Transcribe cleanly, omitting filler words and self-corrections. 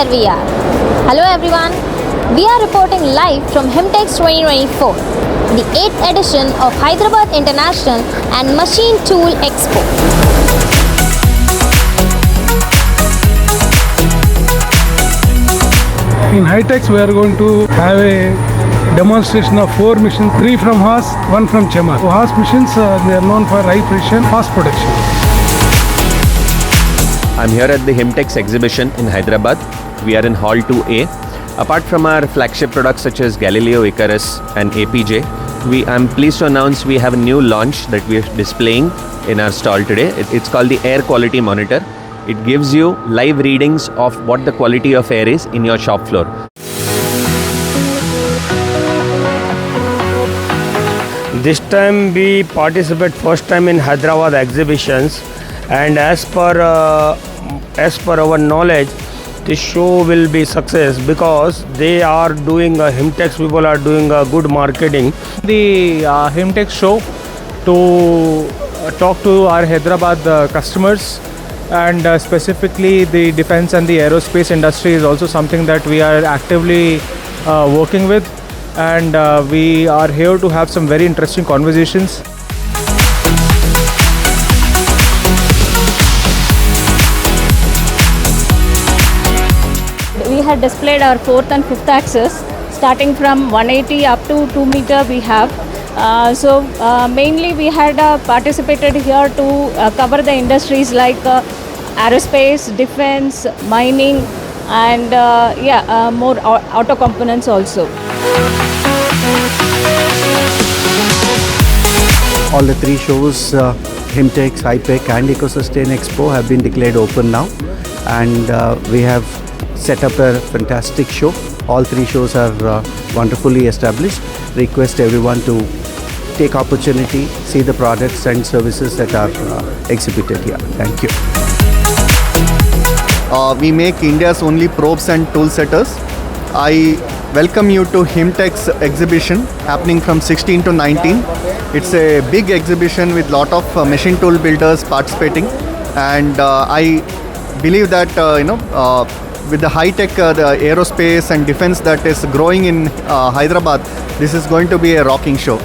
here we are. Hello everyone. We are reporting live from HIMTEX 2024, the 8th edition of Hyderabad International and Machine Tool Expo. In HIMTEX, we are going to have a demonstration of 4 machines, 3 from Haas, 1 from Chemar. So Haas machines, they are known for high precision, fast production. I'm here at the HIMTEX exhibition in Hyderabad. We are in Hall 2A. Apart from our flagship products such as Galileo, Icarus and APJ, I'm pleased to announce we have a new launch that we are displaying in our stall today. It's called the Air Quality Monitor. It gives you live readings of what the quality of air is in your shop floor. This time we participate first time in Hyderabad exhibitions, and as per our knowledge, this show will be success because they are doing HIMTEX people are doing good marketing. The HIMTEX show to talk to our Hyderabad customers, and specifically the defense and the aerospace industry is also something that we are actively working with, and we are here to have some very interesting conversations. We had displayed our 4th and 5th axis, starting from 180 up to 2 meter we have. Mainly we had participated here to cover the industries like aerospace, defense, mining, and more auto components also. All the 3 shows, HIMTEX, HIPEC and EcoSustain Expo have been declared open now, and we have set up a fantastic show. All 3 shows are wonderfully established. Request everyone to take opportunity, see the products and services that are exhibited here. Thank you. We make India's only probes and tool setters. I welcome you to HIMTEX exhibition happening from 16 to 19. It's a big exhibition with lot of machine tool builders participating, and I believe that with the high-tech, the aerospace and defense that is growing in Hyderabad, this is going to be a rocking show.